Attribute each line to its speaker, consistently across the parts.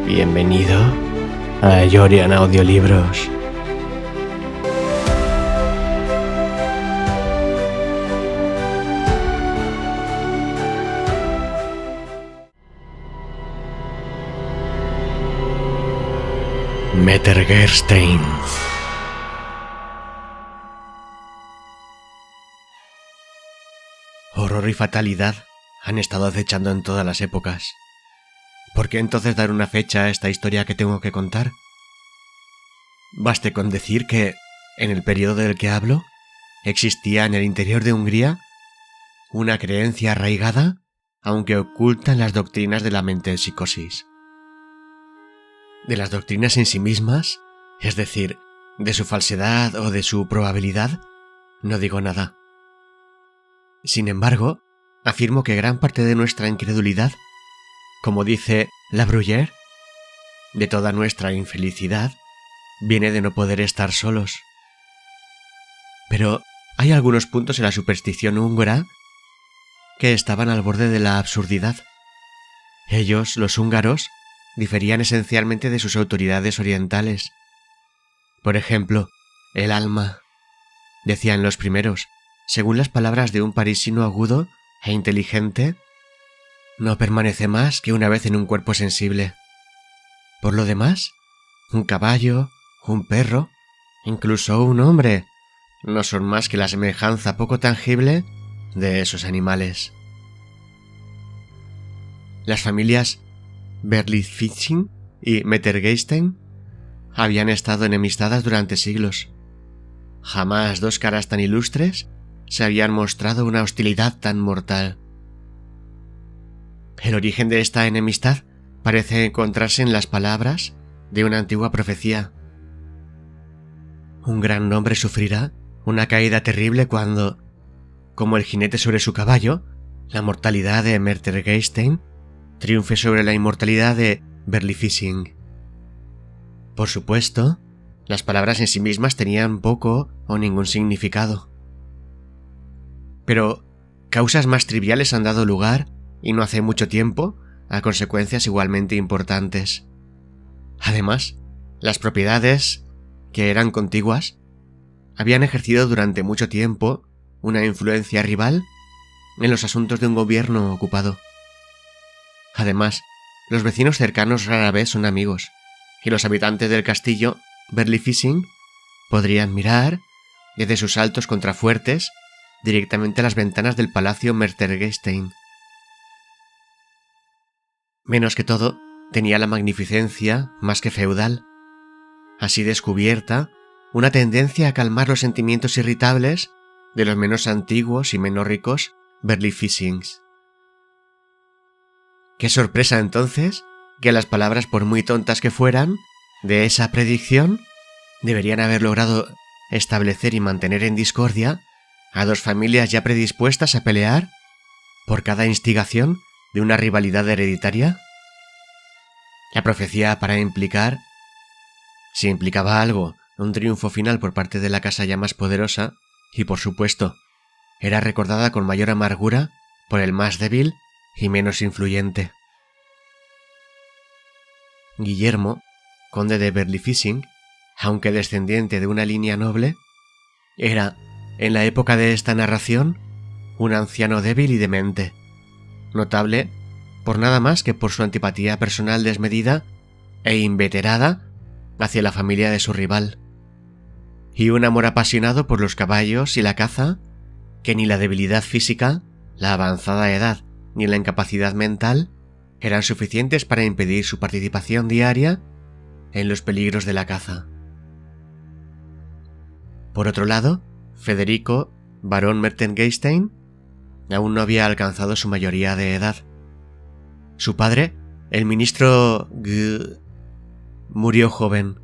Speaker 1: Bienvenido a Yorian Audiolibros. Metergerstein. Horror y fatalidad han estado acechando en todas las épocas. ¿Por qué entonces dar una fecha a esta historia que tengo que contar? Baste con decir que, en el periodo del que hablo, existía en el interior de Hungría una creencia arraigada, aunque oculta en las doctrinas de la mente psicosis. De las doctrinas en sí mismas, es decir, de su falsedad o de su probabilidad, no digo nada. Sin embargo, afirmo que gran parte de nuestra incredulidad, como dice La Bruyère, de toda nuestra infelicidad, viene de no poder estar solos. Pero hay algunos puntos en la superstición húngara que estaban al borde de la absurdidad. Ellos, los húngaros, diferían esencialmente de sus autoridades orientales. Por ejemplo, el alma, decían los primeros, según las palabras de un parisino agudo e inteligente, no permanece más que una vez en un cuerpo sensible. Por lo demás, un caballo, un perro, incluso un hombre, no son más que la semejanza poco tangible de esos animales. Las familias Berlifitzing y Metergerstein habían estado enemistadas durante siglos. Jamás dos caras tan ilustres se habían mostrado una hostilidad tan mortal. El origen de esta enemistad parece encontrarse en las palabras de una antigua profecía. Un gran hombre sufrirá una caída terrible cuando, como el jinete sobre su caballo, la mortalidad de Metergerstein triunfe sobre la inmortalidad de Berlifitzing. Por supuesto, las palabras en sí mismas tenían poco o ningún significado. Pero causas más triviales han dado lugar, y no hace mucho tiempo, a consecuencias igualmente importantes. Además, las propiedades, que eran contiguas, habían ejercido durante mucho tiempo una influencia rival en los asuntos de un gobierno ocupado. Además, los vecinos cercanos rara vez son amigos, y los habitantes del castillo Berlifitzing podrían mirar, desde sus altos contrafuertes, directamente a las ventanas del palacio Metergerstein. Menos que todo, tenía la magnificencia, más que feudal, así descubierta, una tendencia a calmar los sentimientos irritables de los menos antiguos y menos ricos Berlifitzings. Qué sorpresa entonces que las palabras, por muy tontas que fueran, de esa predicción deberían haber logrado establecer y mantener en discordia a dos familias ya predispuestas a pelear por cada instigación de una rivalidad hereditaria. La profecía para implicar, si implicaba algo, un triunfo final por parte de la casa ya más poderosa, y por supuesto, era recordada con mayor amargura por el más débil y menos influyente. Guillermo, conde de Berlifitzing, aunque descendiente de una línea noble, era, en la época de esta narración, un anciano débil y demente, notable por nada más que por su antipatía personal desmedida e inveterada hacia la familia de su rival, y un amor apasionado por los caballos y la caza que ni la debilidad física, la avanzada edad ni la incapacidad mental eran suficientes para impedir su participación diaria en los peligros de la caza. Por otro lado, Federico, barón Metergerstein, aún no había alcanzado su mayoría de edad. Su padre, el ministro murió joven.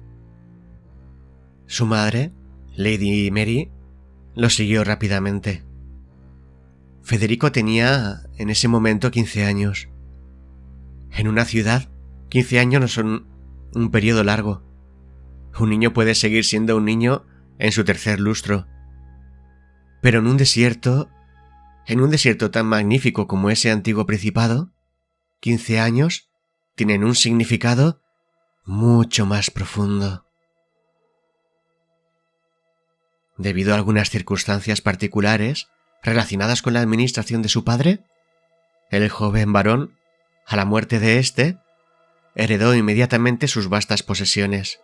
Speaker 1: Su madre, Lady Mary, lo siguió rápidamente. Federico tenía en ese momento 15 años. En una ciudad, 15 años no son un periodo largo. Un niño puede seguir siendo un niño en su tercer lustro. Pero en un desierto tan magnífico como ese antiguo principado, 15 años tienen un significado mucho más profundo. Debido a algunas circunstancias particulares relacionadas con la administración de su padre, el joven varón, a la muerte de éste, heredó inmediatamente sus vastas posesiones.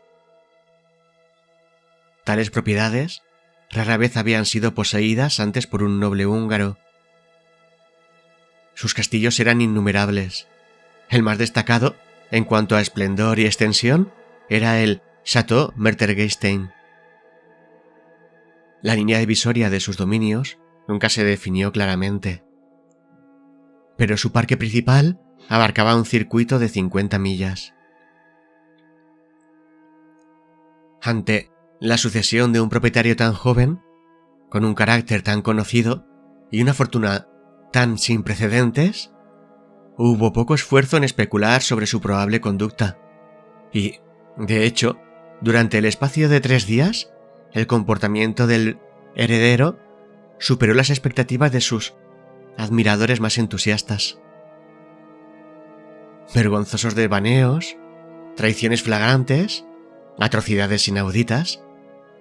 Speaker 1: Tales propiedades rara vez habían sido poseídas antes por un noble húngaro. Sus castillos eran innumerables. El más destacado, en cuanto a esplendor y extensión, era el Château Mertergeistein. La línea divisoria de sus dominios nunca se definió claramente, pero su parque principal abarcaba un circuito de 50 millas. Ante la sucesión de un propietario tan joven, con un carácter tan conocido y una fortuna tan sin precedentes, hubo poco esfuerzo en especular sobre su probable conducta, y, de hecho, durante el espacio de 3 días, el comportamiento del heredero superó las expectativas de sus admiradores más entusiastas. Vergonzosos devaneos, traiciones flagrantes, atrocidades inauditas,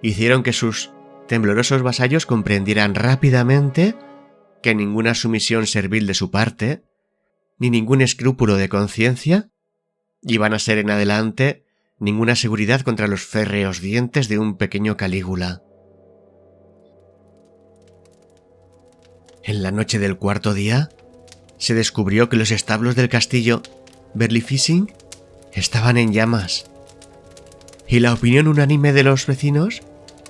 Speaker 1: hicieron que sus temblorosos vasallos comprendieran rápidamente que ninguna sumisión servil de su parte, ni ningún escrúpulo de conciencia, iban a ser en adelante ninguna seguridad contra los férreos dientes de un pequeño Calígula. En la noche del 4.º día, se descubrió que los establos del castillo Berlifitzing estaban en llamas, y la opinión unánime de los vecinos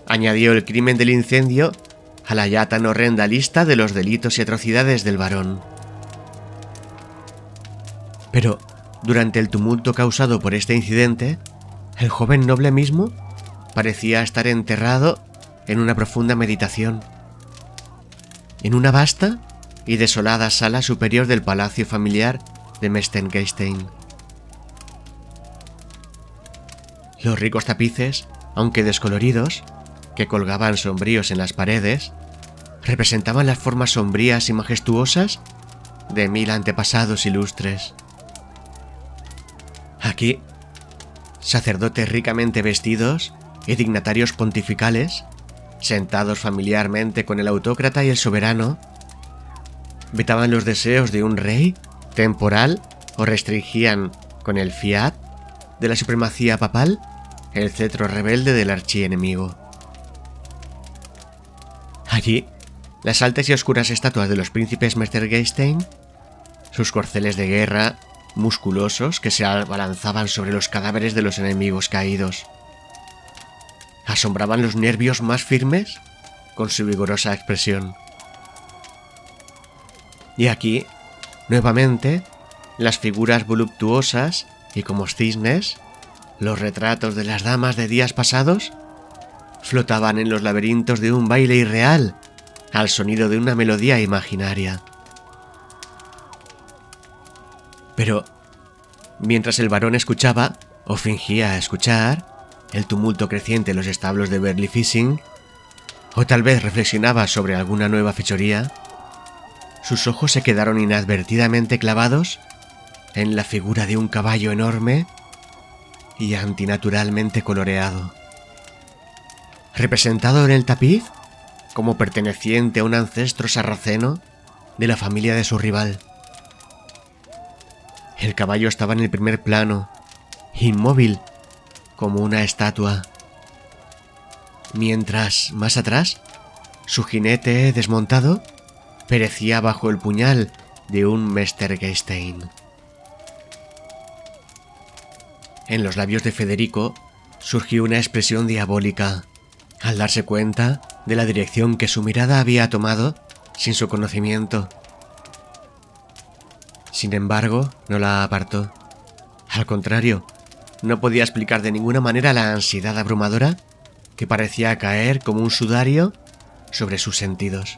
Speaker 1: añadió el crimen del incendio a la ya tan horrenda lista de los delitos y atrocidades del varón. Pero, durante el tumulto causado por este incidente, el joven noble mismo parecía estar enterrado en una profunda meditación, en una vasta y desolada sala superior del palacio familiar de Mertergeistein. Los ricos tapices, aunque descoloridos, que colgaban sombríos en las paredes, representaban las formas sombrías y majestuosas de 1000 antepasados ilustres. Aquí, sacerdotes ricamente vestidos y dignatarios pontificales, sentados familiarmente con el autócrata y el soberano, vetaban los deseos de un rey temporal o restringían con el fiat de la supremacía papal el cetro rebelde del archienemigo. Allí, las altas y oscuras estatuas de los príncipes Mertergeistein, sus corceles de guerra musculosos que se abalanzaban sobre los cadáveres de los enemigos caídos, asombraban los nervios más firmes con su vigorosa expresión. Y aquí, nuevamente, las figuras voluptuosas y como cisnes, los retratos de las damas de días pasados, flotaban en los laberintos de un baile irreal al sonido de una melodía imaginaria. Pero, mientras el varón escuchaba, o fingía escuchar, el tumulto creciente en los establos de Berlifitzing, o tal vez reflexionaba sobre alguna nueva fechoría, sus ojos se quedaron inadvertidamente clavados en la figura de un caballo enorme y antinaturalmente coloreado, representado en el tapiz como perteneciente a un ancestro sarraceno de la familia de su rival. El caballo estaba en el primer plano, inmóvil como una estatua, mientras, más atrás, su jinete desmontado perecía bajo el puñal de un Mertergeistein. En los labios de Federico surgió una expresión diabólica, al darse cuenta de la dirección que su mirada había tomado sin su conocimiento. Sin embargo, no la apartó. Al contrario, no podía explicar de ninguna manera la ansiedad abrumadora que parecía caer como un sudario sobre sus sentidos.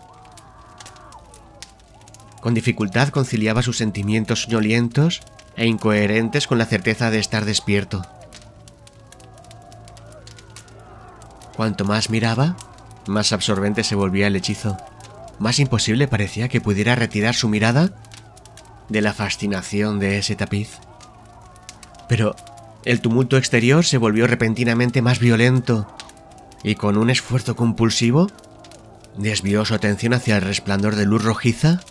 Speaker 1: Con dificultad conciliaba sus sentimientos soñolientos e incoherentes con la certeza de estar despierto. Cuanto más miraba, más absorbente se volvía el hechizo. Más imposible parecía que pudiera retirar su mirada de la fascinación de ese tapiz. Pero El tumulto exterior se volvió repentinamente más violento y con un esfuerzo compulsivo desvió su atención hacia el resplandor de luz rojiza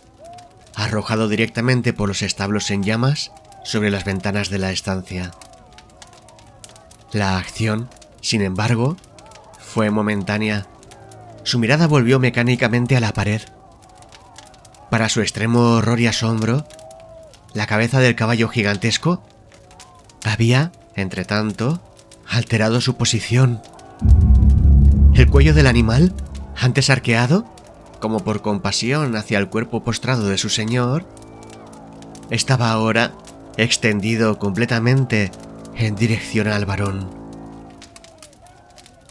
Speaker 1: arrojado directamente por los establos en llamas sobre las ventanas de la estancia. La acción, sin embargo, fue momentánea. Su mirada volvió mecánicamente a la pared. Para su extremo horror y asombro, la cabeza del caballo gigantesco había, entre tanto, alterado su posición. El cuello del animal, antes arqueado, como por compasión hacia el cuerpo postrado de su señor, estaba ahora extendido completamente en dirección al varón.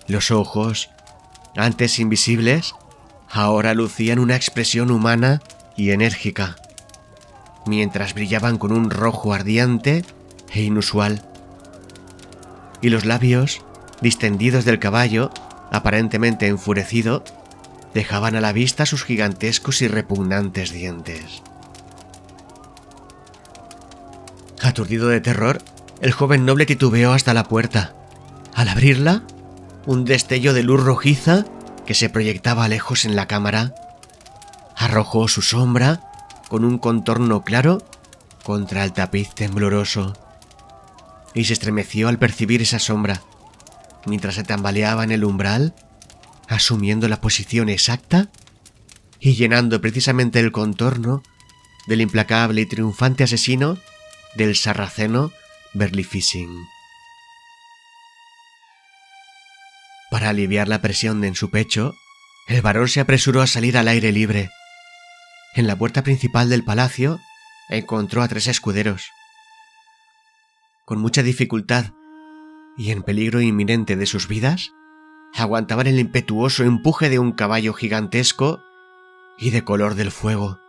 Speaker 1: Los ojos, antes invisibles, ahora lucían una expresión humana y enérgica, mientras brillaban con un rojo ardiente e inusual. Y los labios, distendidos del caballo, aparentemente enfurecido, dejaban a la vista sus gigantescos y repugnantes dientes. Aturdido de terror, el joven noble titubeó hasta la puerta. Al abrirla, un destello de luz rojiza que se proyectaba lejos en la cámara arrojó su sombra con un contorno claro contra el tapiz tembloroso, y se estremeció al percibir esa sombra, mientras se tambaleaba en el umbral, asumiendo la posición exacta y llenando precisamente el contorno del implacable y triunfante asesino del sarraceno Berlifitzing. Para aliviar la presión en su pecho, el varón se apresuró a salir al aire libre. En la puerta principal del palacio encontró a 3 escuderos. Con mucha dificultad y en peligro inminente de sus vidas, aguantaban el impetuoso empuje de un caballo gigantesco y de color del fuego.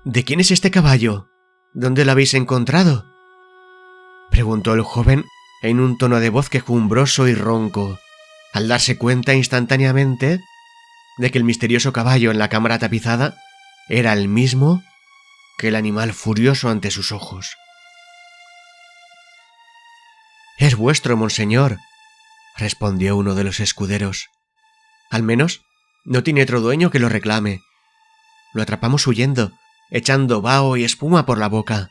Speaker 1: ¿De quién es este caballo? ¿Dónde lo habéis encontrado?, preguntó el joven en un tono de voz quejumbroso y ronco, al darse cuenta instantáneamente de que el misterioso caballo en la cámara tapizada era el mismo que el animal furioso ante sus ojos. «Es vuestro, monseñor», respondió uno de los escuderos. «Al menos no tiene otro dueño que lo reclame. Lo atrapamos huyendo, echando vaho y espuma por la boca,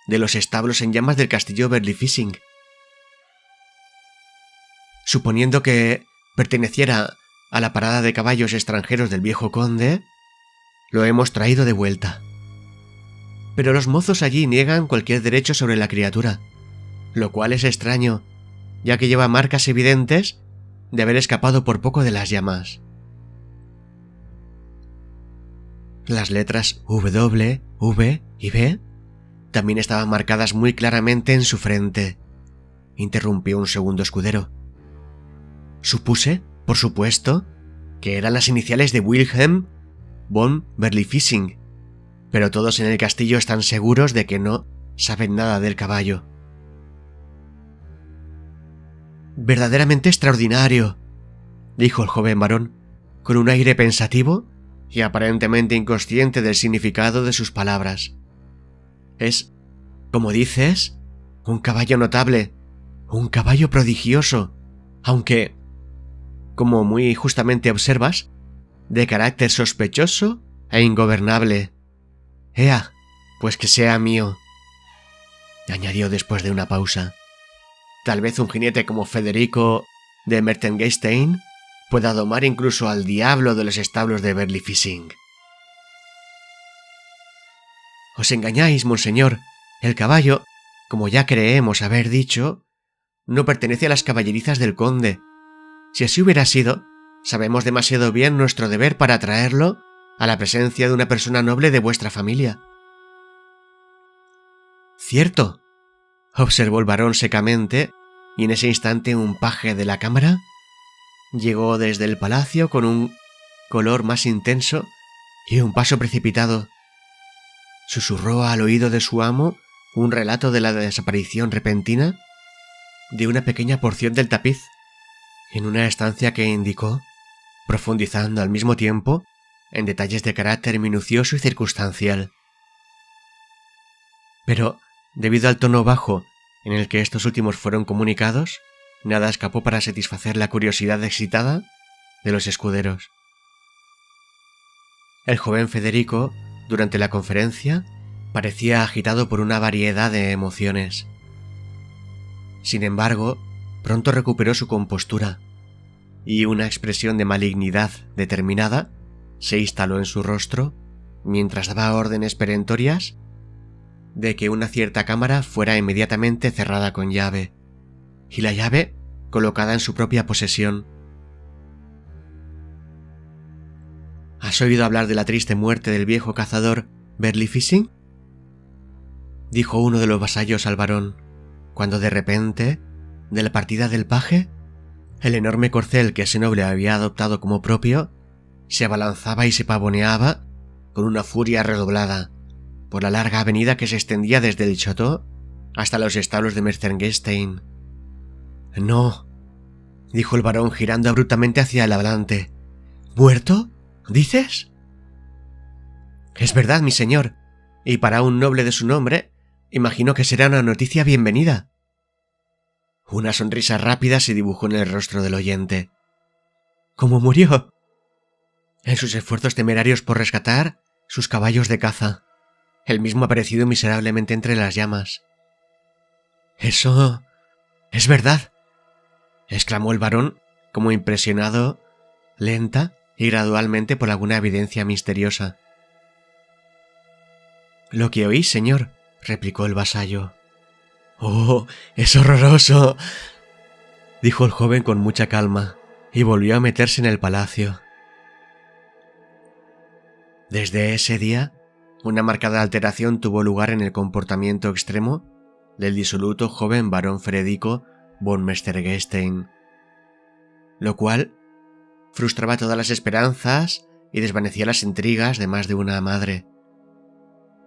Speaker 1: de los establos en llamas del castillo Berlifitzing. Suponiendo que perteneciera a la parada de caballos extranjeros del viejo conde, lo hemos traído de vuelta. Pero los mozos allí niegan cualquier derecho sobre la criatura, lo cual es extraño, ya que lleva marcas evidentes de haber escapado por poco de las llamas». Las letras W, V y B también estaban marcadas muy claramente en su frente, interrumpió un segundo escudero. Supuse, por supuesto, que eran las iniciales de Wilhelm von Berlifitzing, pero todos en el castillo están seguros de que no saben nada del caballo. «Verdaderamente extraordinario», dijo el joven varón, con un aire pensativo y aparentemente inconsciente del significado de sus palabras. «Es, como dices, un caballo notable, un caballo prodigioso, aunque, como muy justamente observas, de carácter sospechoso e ingobernable. Ea, pues que sea mío», añadió después de una pausa. «Tal vez un jinete como Federico de Mertengestein pueda domar incluso al diablo de los establos de Berlifitzing». «Os engañáis, monseñor. El caballo, como ya creemos haber dicho, no pertenece a las caballerizas del conde. Si así hubiera sido, sabemos demasiado bien nuestro deber para traerlo a la presencia de una persona noble de vuestra familia». «Cierto», observó el varón secamente, y en ese instante un paje de la cámara llegó desde el palacio con un color más intenso y un paso precipitado. Susurró al oído de su amo un relato de la desaparición repentina de una pequeña porción del tapiz en una estancia que indicó, profundizando al mismo tiempo en detalles de carácter minucioso y circunstancial. «Pero Debido al tono bajo en el que estos últimos fueron comunicados, nada escapó para satisfacer la curiosidad excitada de los escuderos. El joven Federico, durante la conferencia, parecía agitado por una variedad de emociones. Sin embargo, pronto recuperó su compostura, y una expresión de malignidad determinada se instaló en su rostro mientras daba órdenes perentorias de que una cierta cámara fuera inmediatamente cerrada con llave, y la llave colocada en su propia posesión. ¿Has oído hablar de la triste muerte del viejo cazador Berli Fishing?, dijo uno de los vasallos al varón, cuando de repente, de la partida del paje, el enorme corcel que ese noble había adoptado como propio se abalanzaba y se pavoneaba con una furia redoblada por la larga avenida que se extendía desde el chateau hasta los establos de Mercengestein. «No», dijo el varón girando abruptamente hacia el hablante. «¿Muerto? ¿Dices?» «Es verdad, mi señor, y para un noble de su nombre, imagino que será una noticia bienvenida». Una sonrisa rápida se dibujó en el rostro del oyente. «¿Cómo murió?» «En sus esfuerzos temerarios por rescatar sus caballos de caza. El mismo ha perecido miserablemente entre las llamas». «Eso es verdad», exclamó el varón, como impresionado, lenta y gradualmente por alguna evidencia misteriosa. «Lo que oí, señor», replicó el vasallo. «Oh, es horroroso», dijo el joven con mucha calma, y volvió a meterse en el palacio. Desde ese día, una marcada alteración tuvo lugar en el comportamiento extremo del disoluto joven barón Federico von Mestergestein, lo cual frustraba todas las esperanzas y desvanecía las intrigas de más de una madre.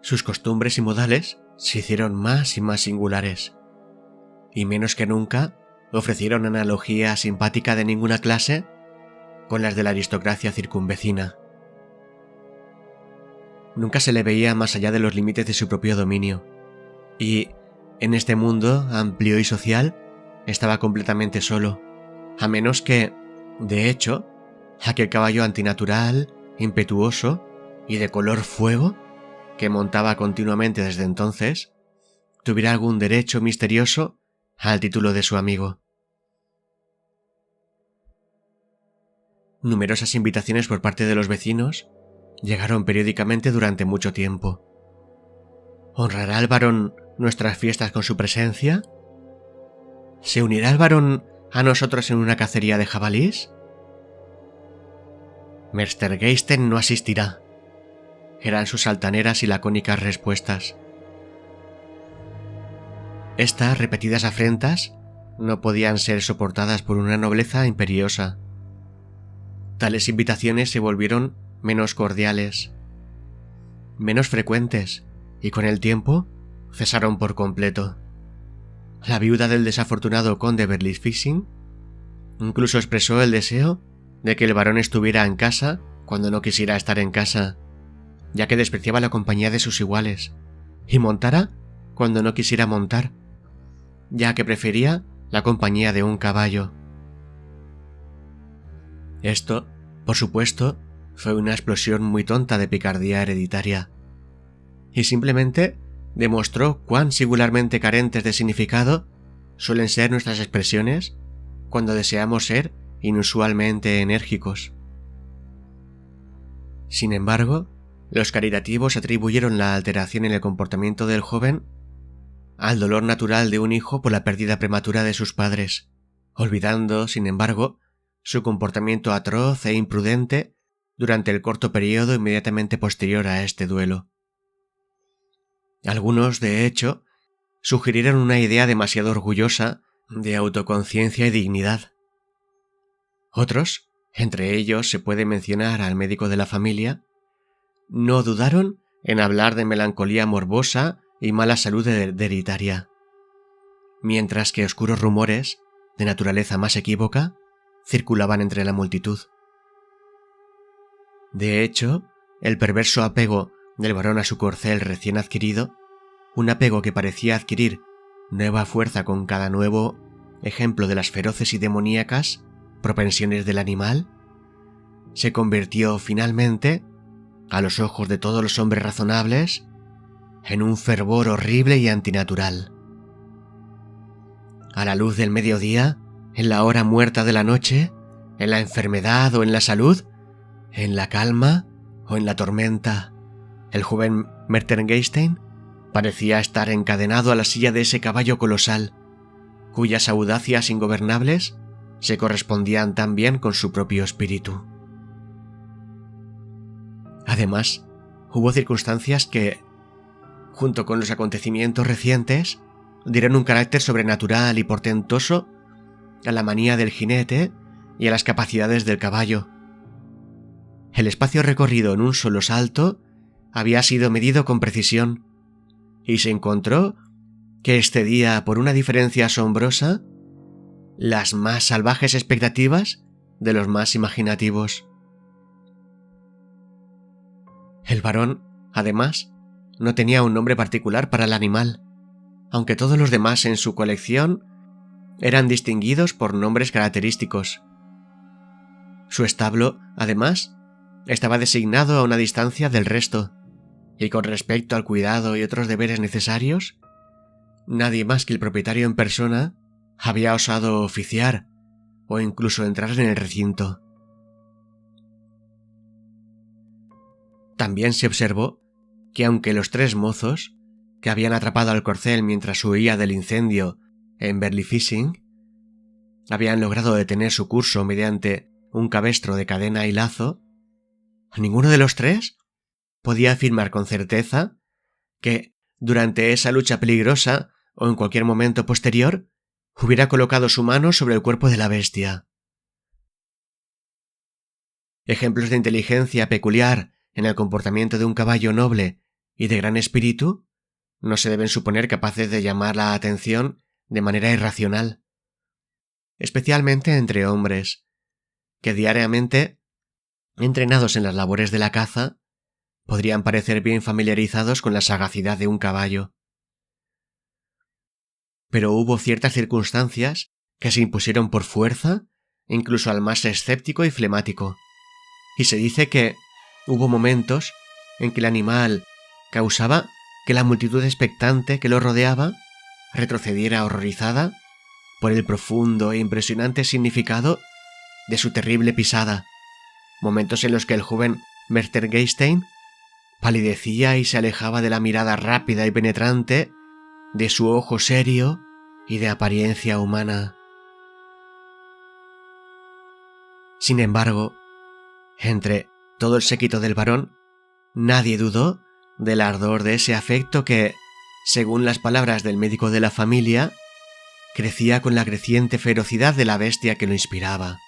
Speaker 1: Sus costumbres y modales se hicieron más y más singulares, y menos que nunca ofrecieron analogía simpática de ninguna clase con las de la aristocracia circunvecina. Nunca se le veía más allá de los límites de su propio dominio, y, en este mundo amplio y social, estaba completamente solo, a menos que, de hecho, aquel caballo antinatural, impetuoso y de color fuego, que montaba continuamente desde entonces, tuviera algún derecho misterioso al título de su amigo. Numerosas invitaciones por parte de los vecinos llegaron periódicamente durante mucho tiempo. ¿Honrará el varón nuestras fiestas con su presencia? ¿Se unirá el varón a nosotros en una cacería de jabalís? Merstergeisten no asistirá, eran sus altaneras y lacónicas respuestas. Estas repetidas afrentas no podían ser soportadas por una nobleza imperiosa. Tales invitaciones se volvieron menos cordiales, menos frecuentes, y con el tiempo cesaron por completo. La viuda del desafortunado conde Berli Fishing incluso expresó el deseo de que el varón estuviera en casa cuando no quisiera estar en casa, ya que despreciaba la compañía de sus iguales, y montara cuando no quisiera montar, ya que prefería la compañía de un caballo. Esto, por supuesto, fue una explosión muy tonta de picardía hereditaria, y simplemente demostró cuán singularmente carentes de significado suelen ser nuestras expresiones cuando deseamos ser inusualmente enérgicos. Sin embargo, los caritativos atribuyeron la alteración en el comportamiento del joven al dolor natural de un hijo por la pérdida prematura de sus padres, olvidando, sin embargo, su comportamiento atroz e imprudente durante el corto periodo inmediatamente posterior a este duelo. Algunos, de hecho, sugirieron una idea demasiado orgullosa de autoconciencia y dignidad. Otros, entre ellos se puede mencionar al médico de la familia, no dudaron en hablar de melancolía morbosa y mala salud hereditaria, mientras que oscuros rumores, de naturaleza más equívoca, circulaban entre la multitud. De hecho, el perverso apego del varón a su corcel recién adquirido un apego que parecía adquirir nueva fuerza con cada nuevo ejemplo de las feroces y demoníacas propensiones del animal, se convirtió finalmente, a los ojos de todos los hombres razonables, en un fervor horrible y antinatural. A la luz del mediodía, en la hora muerta de la noche, en la enfermedad o en la salud, en la calma o en la tormenta, el joven Mertengeisten parecía estar encadenado a la silla de ese caballo colosal, cuyas audacias ingobernables se correspondían tan bien con su propio espíritu. Además, hubo circunstancias que, junto con los acontecimientos recientes, dieron un carácter sobrenatural y portentoso a la manía del jinete y a las capacidades del caballo. El espacio recorrido en un solo salto había sido medido con precisión, y se encontró que excedía por una diferencia asombrosa las más salvajes expectativas de los más imaginativos. El varón, además, no tenía un nombre particular para el animal, aunque todos los demás en su colección eran distinguidos por nombres característicos. Su establo, además, estaba designado a una distancia del resto, y con respecto al cuidado y otros deberes necesarios, nadie más que el propietario en persona había osado oficiar o incluso entrar en el recinto. También se observó que aunque los 3 mozos que habían atrapado al corcel mientras huía del incendio en Berlifitzing habían logrado detener su curso mediante un cabestro de cadena y lazo, ninguno de los 3 podía afirmar con certeza que, durante esa lucha peligrosa o en cualquier momento posterior, hubiera colocado su mano sobre el cuerpo de la bestia. Ejemplos de inteligencia peculiar en el comportamiento de un caballo noble y de gran espíritu no se deben suponer capaces de llamar la atención de manera irracional, especialmente entre hombres, que diariamente, entrenados en las labores de la caza, podrían parecer bien familiarizados con la sagacidad de un caballo. Pero hubo ciertas circunstancias que se impusieron por fuerza incluso al más escéptico y flemático, y se dice que hubo momentos en que el animal causaba que la multitud expectante que lo rodeaba retrocediera horrorizada por el profundo e impresionante significado de su terrible pisada, momentos en los que el joven Mertengeisten palidecía y se alejaba de la mirada rápida y penetrante de su ojo serio y de apariencia humana. Sin embargo, entre todo el séquito del varón, nadie dudó del ardor de ese afecto que, según las palabras del médico de la familia, crecía con la creciente ferocidad de la bestia que lo inspiraba.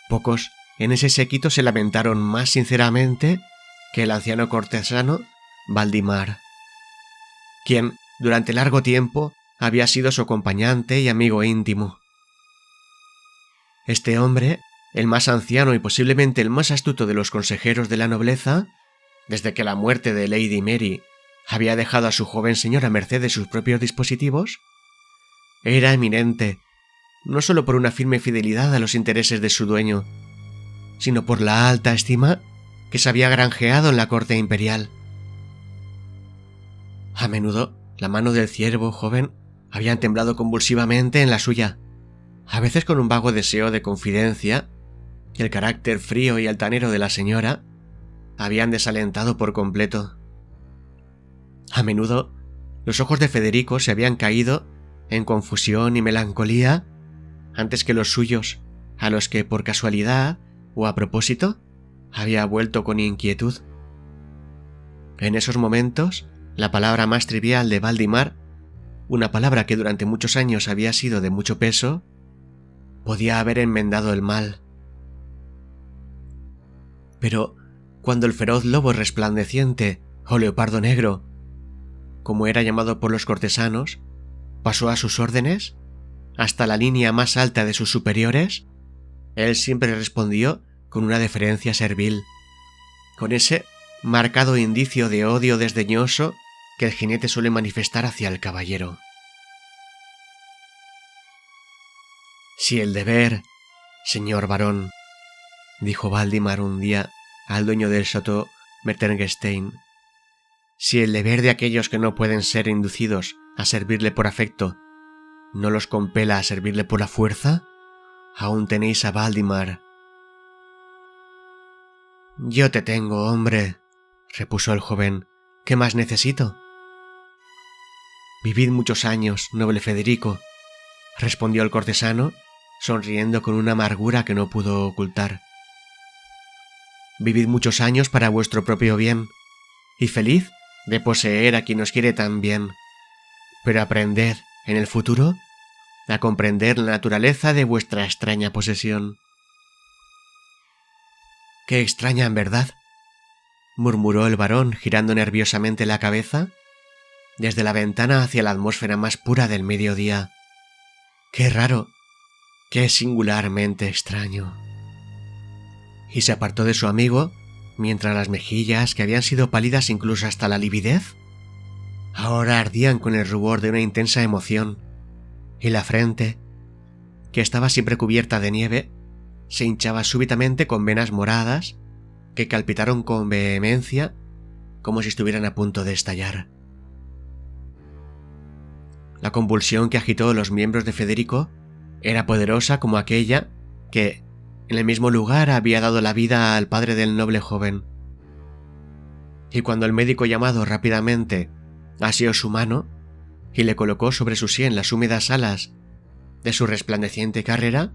Speaker 1: Pocos en ese séquito se lamentaron más sinceramente que el anciano cortesano Valdimar, quien durante largo tiempo había sido su acompañante y amigo íntimo. Este hombre, el más anciano y posiblemente el más astuto de los consejeros de la nobleza, desde que la muerte de Lady Mary había dejado a su joven señora a merced de sus propios dispositivos, era eminente, no solo por una firme fidelidad a los intereses de su dueño, sino por la alta estima que se había granjeado en la corte imperial. A menudo, la mano del ciervo joven había temblado convulsivamente en la suya, a veces con un vago deseo de confidencia, y el carácter frío y altanero de la señora habían desalentado por completo. A menudo, los ojos de Federico se habían caído en confusión y melancolía antes que los suyos, a los que por casualidad o a propósito había vuelto con inquietud. En esos momentos, la palabra más trivial de Valdimar, una palabra que durante muchos años había sido de mucho peso, podía haber enmendado el mal. Pero cuando el feroz lobo resplandeciente o leopardo negro, como era llamado por los cortesanos, pasó a sus órdenes, hasta la línea más alta de sus superiores, él siempre respondió con una deferencia servil, con ese marcado indicio de odio desdeñoso que el jinete suele manifestar hacia el caballero. Si el deber, señor barón, dijo Valdimar un día al dueño del Château Metzengerstein, si el deber de aquellos que no pueden ser inducidos a servirle por afecto no los compela a servirle por la fuerza, aún tenéis a Valdimar. Yo te tengo, hombre, repuso el joven. ¿Qué más necesito? Vivid muchos años, noble Federico, respondió el cortesano, sonriendo con una amargura que no pudo ocultar. Vivid muchos años para vuestro propio bien, y feliz de poseer a quien os quiere tan bien, pero aprended, en el futuro, a comprender la naturaleza de vuestra extraña posesión. —¡Qué extraña, en verdad! —murmuró el barón, girando nerviosamente la cabeza desde la ventana hacia la atmósfera más pura del mediodía. ¡Qué raro! ¡Qué singularmente extraño! Y se apartó de su amigo, mientras las mejillas, que habían sido pálidas incluso hasta la lividez, ahora ardían con el rubor de una intensa emoción, y la frente, que estaba siempre cubierta de nieve, se hinchaba súbitamente con venas moradas que palpitaron con vehemencia como si estuvieran a punto de estallar. La convulsión que agitó los miembros de Federico era poderosa como aquella que, en el mismo lugar, había dado la vida al padre del noble joven. Y cuando el médico llamado rápidamente asió su mano y le colocó sobre su sien las húmedas alas de su resplandeciente carrera,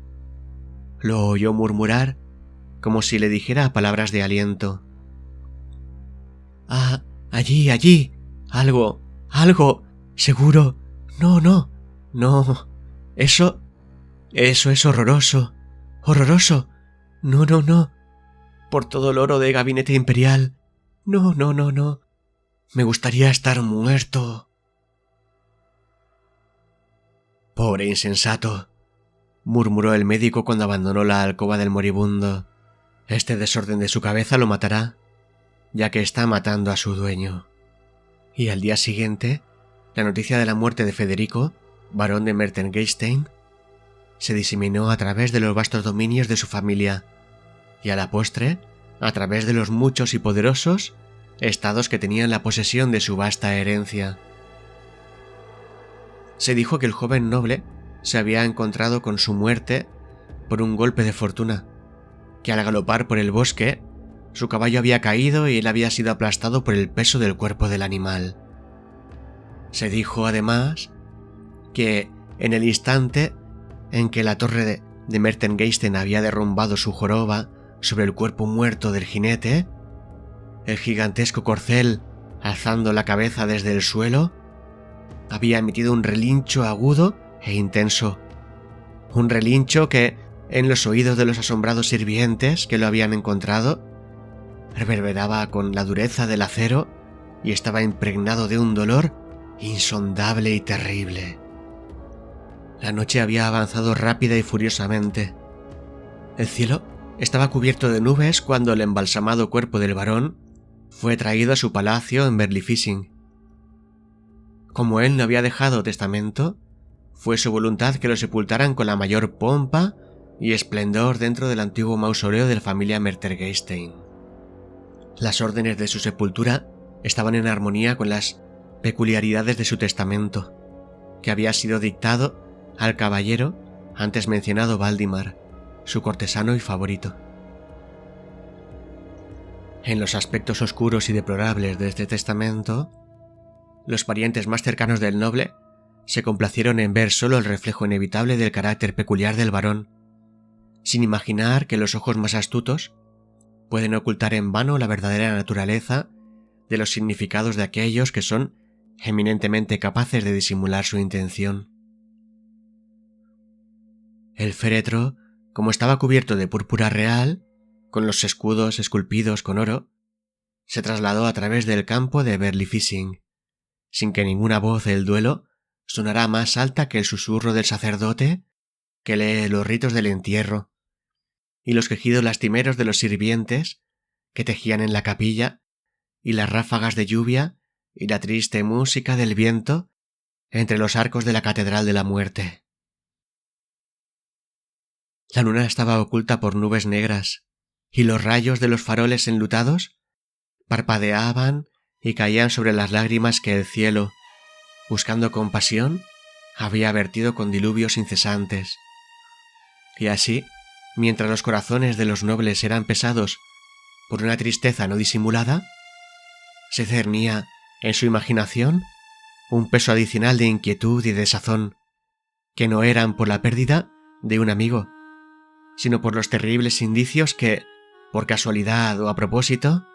Speaker 1: lo oyó murmurar como si le dijera palabras de aliento. «Ah, allí, algo, seguro, no, eso es horroroso, no, por todo el oro de gabinete imperial, no, me gustaría estar muerto». «Pobre insensato», murmuró el médico cuando abandonó la alcoba del moribundo. «Este desorden de su cabeza lo matará, ya que está matando a su dueño». Y al día siguiente, la noticia de la muerte de Federico, barón de Metzengerstein, se diseminó a través de los vastos dominios de su familia, y a la postre, a través de los muchos y poderosos estados que tenían la posesión de su vasta herencia. Se dijo que el joven noble se había encontrado con su muerte por un golpe de fortuna, que al galopar por el bosque, su caballo había caído y él había sido aplastado por el peso del cuerpo del animal. Se dijo, además, que en el instante en que la torre de Metzengerstein había derrumbado su joroba sobre el cuerpo muerto del jinete, el gigantesco corcel, alzando la cabeza desde el suelo, había emitido un relincho agudo e intenso, un relincho que, en los oídos de los asombrados sirvientes que lo habían encontrado, reverberaba con la dureza del acero y estaba impregnado de un dolor insondable y terrible. La noche había avanzado rápida y furiosamente. El cielo estaba cubierto de nubes cuando el embalsamado cuerpo del barón fue traído a su palacio en Berlifitzing. Como él no había dejado testamento, fue su voluntad que lo sepultaran con la mayor pompa y esplendor dentro del antiguo mausoleo de la familia Metzengerstein. Las órdenes de su sepultura estaban en armonía con las peculiaridades de su testamento, que había sido dictado al caballero antes mencionado Valdimar, su cortesano y favorito. En los aspectos oscuros y deplorables de este testamento, los parientes más cercanos del noble se complacieron en ver solo el reflejo inevitable del carácter peculiar del varón, sin imaginar que los ojos más astutos pueden ocultar en vano la verdadera naturaleza de los significados de aquellos que son eminentemente capaces de disimular su intención. El féretro, como estaba cubierto de púrpura real, con los escudos esculpidos con oro, se trasladó a través del campo de Berlifitzing, sin que ninguna voz del duelo sonara más alta que el susurro del sacerdote que lee los ritos del entierro y los quejidos lastimeros de los sirvientes que tejían en la capilla y las ráfagas de lluvia y la triste música del viento entre los arcos de la Catedral de la Muerte. La luna estaba oculta por nubes negras, y los rayos de los faroles enlutados parpadeaban y caían sobre las lágrimas que el cielo, buscando compasión, había vertido con diluvios incesantes. Y así, mientras los corazones de los nobles eran pesados por una tristeza no disimulada, se cernía en su imaginación un peso adicional de inquietud y desazón, que no eran por la pérdida de un amigo, sino por los terribles indicios que, por casualidad o a propósito,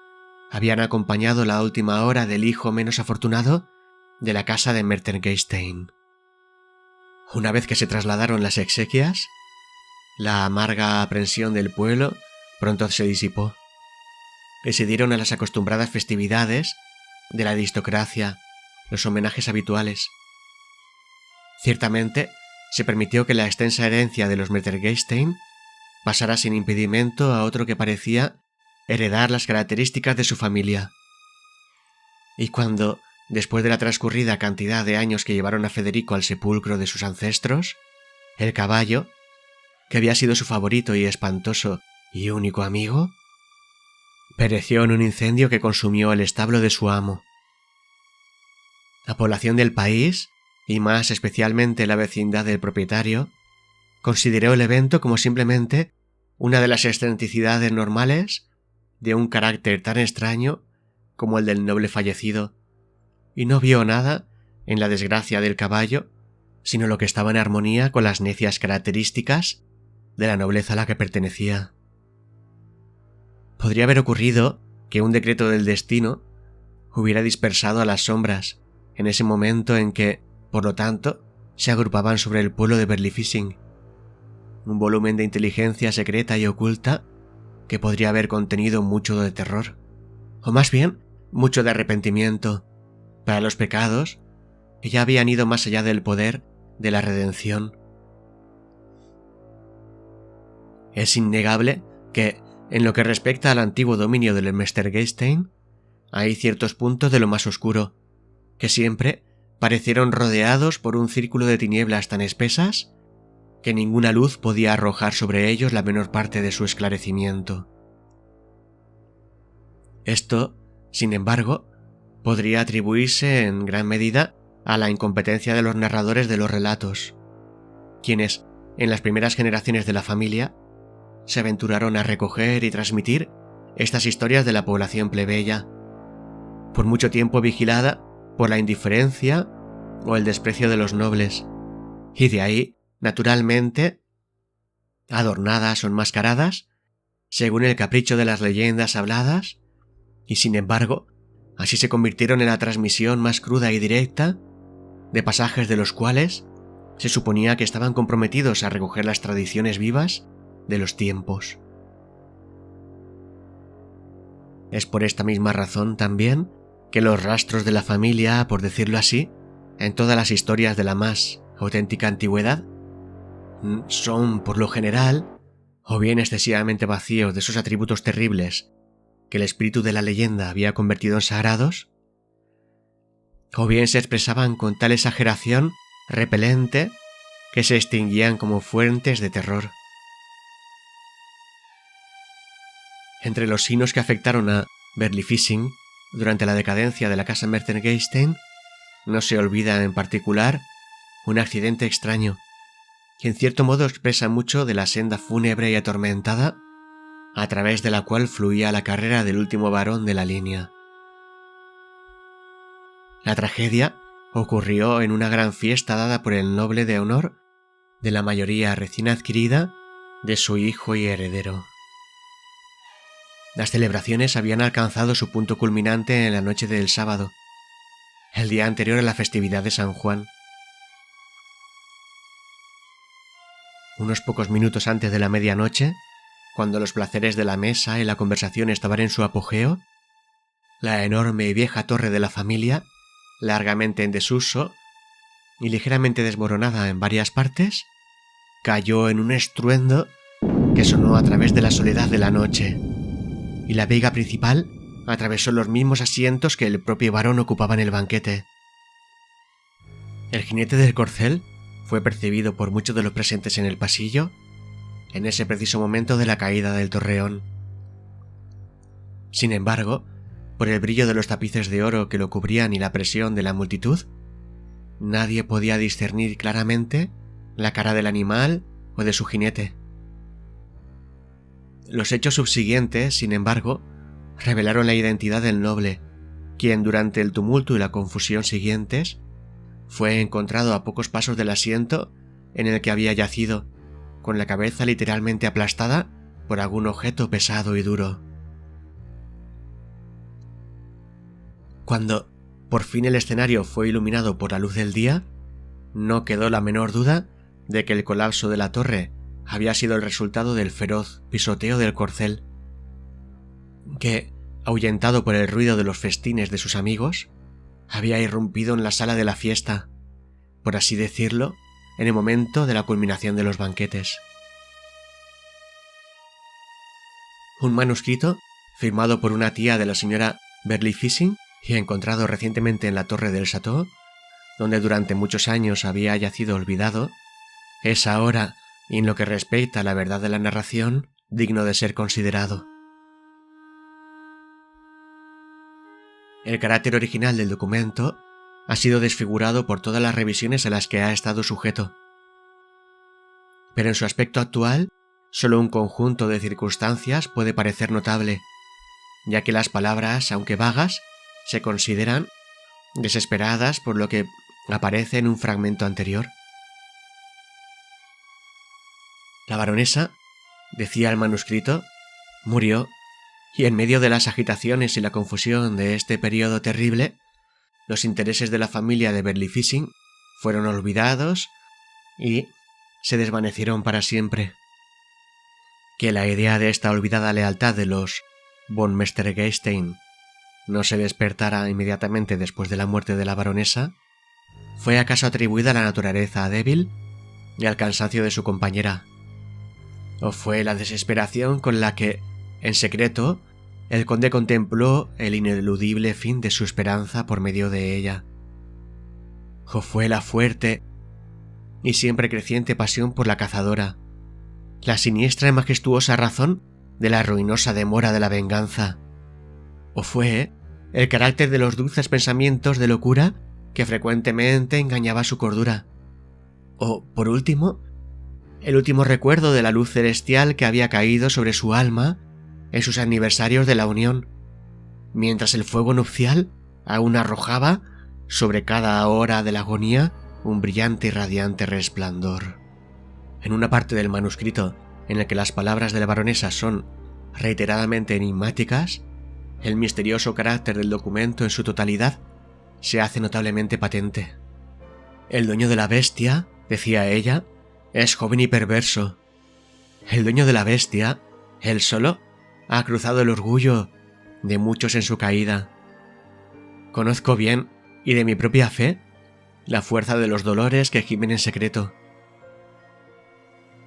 Speaker 1: habían acompañado la última hora del hijo menos afortunado de la casa de Mertengeisstein. Una vez que se trasladaron las exequias, la amarga aprensión del pueblo pronto se disipó, y se dieron a las acostumbradas festividades de la aristocracia, los homenajes habituales. Ciertamente, se permitió que la extensa herencia de los Mertengeisstein pasara sin impedimento a otro que parecía heredar las características de su familia. Y cuando, después de la transcurrida cantidad de años que llevaron a Federico al sepulcro de sus ancestros, el caballo, que había sido su favorito y espantoso y único amigo, pereció en un incendio que consumió el establo de su amo. La población del país, y más especialmente la vecindad del propietario, consideró el evento como simplemente una de las excentricidades normales de un carácter tan extraño como el del noble fallecido, y no vio nada en la desgracia del caballo, sino lo que estaba en armonía con las necias características de la nobleza a la que pertenecía. Podría haber ocurrido que un decreto del destino hubiera dispersado a las sombras en ese momento en que, por lo tanto, se agrupaban sobre el pueblo de Berlifitzing, un volumen de inteligencia secreta y oculta que podría haber contenido mucho de terror, o más bien mucho de arrepentimiento para los pecados que ya habían ido más allá del poder de la redención. Es innegable que, en lo que respecta al antiguo dominio del Mertengeisstein, hay ciertos puntos de lo más oscuro, que siempre parecieron rodeados por un círculo de tinieblas tan espesas que ninguna luz podía arrojar sobre ellos la menor parte de su esclarecimiento. Esto, sin embargo, podría atribuirse en gran medida a la incompetencia de los narradores de los relatos, quienes, en las primeras generaciones de la familia, se aventuraron a recoger y transmitir estas historias de la población plebeya, por mucho tiempo vigilada por la indiferencia o el desprecio de los nobles, y de ahí, naturalmente, adornadas o enmascaradas, según el capricho de las leyendas habladas, y sin embargo, así se convirtieron en la transmisión más cruda y directa de pasajes de los cuales se suponía que estaban comprometidos a recoger las tradiciones vivas de los tiempos. Es por esta misma razón también que los rastros de la familia, por decirlo así, en todas las historias de la más auténtica antigüedad, son, por lo general, o bien excesivamente vacíos de esos atributos terribles que el espíritu de la leyenda había convertido en sagrados, o bien se expresaban con tal exageración repelente que se extinguían como fuentes de terror. Entre los signos que afectaron a Berlifitzing durante la decadencia de la casa Mertengeisstein, no se olvida en particular un accidente extraño, que en cierto modo expresa mucho de la senda fúnebre y atormentada a través de la cual fluía la carrera del último varón de la línea. La tragedia ocurrió en una gran fiesta dada por el noble de honor de la mayoría recién adquirida de su hijo y heredero. Las celebraciones habían alcanzado su punto culminante en la noche del sábado, el día anterior a la festividad de San Juan. Unos pocos minutos antes de la medianoche, cuando los placeres de la mesa y la conversación estaban en su apogeo, la enorme y vieja torre de la familia, largamente en desuso y ligeramente desmoronada en varias partes, cayó en un estruendo que sonó a través de la soledad de la noche, y la viga principal atravesó los mismos asientos que el propio varón ocupaba en el banquete. El jinete del corcel fue percibido por muchos de los presentes en el pasillo en ese preciso momento de la caída del torreón. Sin embargo, por el brillo de los tapices de oro que lo cubrían y la presión de la multitud, nadie podía discernir claramente la cara del animal o de su jinete. Los hechos subsiguientes, sin embargo, revelaron la identidad del noble, quien durante el tumulto y la confusión siguientes fue encontrado a pocos pasos del asiento en el que había yacido, con la cabeza literalmente aplastada por algún objeto pesado y duro. Cuando por fin el escenario fue iluminado por la luz del día, no quedó la menor duda de que el colapso de la torre había sido el resultado del feroz pisoteo del corcel, que, ahuyentado por el ruido de los festines de sus amigos, había irrumpido en la sala de la fiesta, por así decirlo, en el momento de la culminación de los banquetes. Un manuscrito, firmado por una tía de la señora Berly Fishing y encontrado recientemente en la torre del Chateau, donde durante muchos años había yacido olvidado, es ahora, en lo que respecta a la verdad de la narración, digno de ser considerado. El carácter original del documento ha sido desfigurado por todas las revisiones a las que ha estado sujeto, pero en su aspecto actual, solo un conjunto de circunstancias puede parecer notable, ya que las palabras, aunque vagas, se consideran desesperadas por lo que aparece en un fragmento anterior. La baronesa, decía el manuscrito, murió, y en medio de las agitaciones y la confusión de este periodo terrible, los intereses de la familia de Berly Fishing fueron olvidados y se desvanecieron para siempre. Que la idea de esta olvidada lealtad de los von Mestergeistein no se despertara inmediatamente después de la muerte de la baronesa, ¿fue acaso atribuida a la naturaleza débil y al cansancio de su compañera? ¿O fue la desesperación con la que, en secreto, el conde contempló el ineludible fin de su esperanza por medio de ella? ¿O fue la fuerte y siempre creciente pasión por la cazadora, la siniestra y majestuosa razón de la ruinosa demora de la venganza? ¿O fue el carácter de los dulces pensamientos de locura que frecuentemente engañaba su cordura? ¿O, por último, el último recuerdo de la luz celestial que había caído sobre su alma en sus aniversarios de la unión, mientras el fuego nupcial aún arrojaba sobre cada hora de la agonía un brillante y radiante resplandor? En una parte del manuscrito en el que las palabras de la baronesa son reiteradamente enigmáticas, el misterioso carácter del documento en su totalidad se hace notablemente patente. El dueño de la bestia, decía ella, es joven y perverso. El dueño de la bestia, él solo, ha cruzado el orgullo de muchos en su caída. Conozco bien, y de mi propia fe, la fuerza de los dolores que gimen en secreto.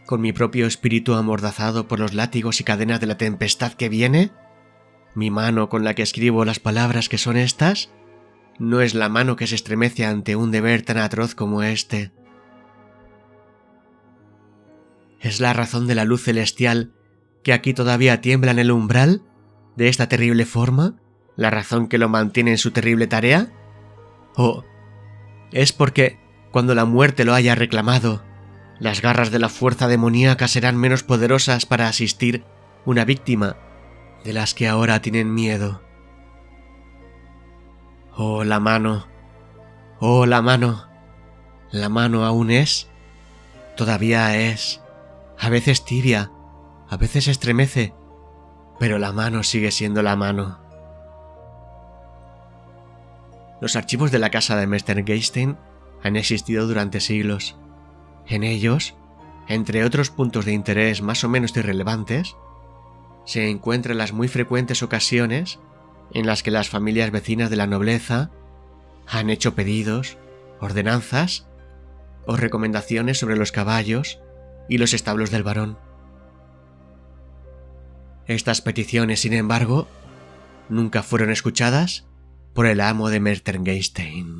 Speaker 1: Con mi propio espíritu amordazado por los látigos y cadenas de la tempestad que viene, mi mano con la que escribo las palabras que son estas, no es la mano que se estremece ante un deber tan atroz como este. ¿Es la razón de la luz celestial que aquí todavía tiembla en el umbral de esta terrible forma la razón que lo mantiene en su terrible tarea? ¿O es porque, cuando la muerte lo haya reclamado, las garras de la fuerza demoníaca serán menos poderosas para asistir una víctima de las que ahora tienen miedo? ¡Oh, la mano! ¡Oh, la mano! La mano aún es, todavía es, a veces tibia, a veces estremece, pero la mano sigue siendo la mano. Los archivos de la casa de Mestergeistein han existido durante siglos. En ellos, entre otros puntos de interés más o menos irrelevantes, se encuentran las muy frecuentes ocasiones en las que las familias vecinas de la nobleza han hecho pedidos, ordenanzas o recomendaciones sobre los caballos y los establos del barón. Estas peticiones, sin embargo, nunca fueron escuchadas por el amo de Mertengeistein.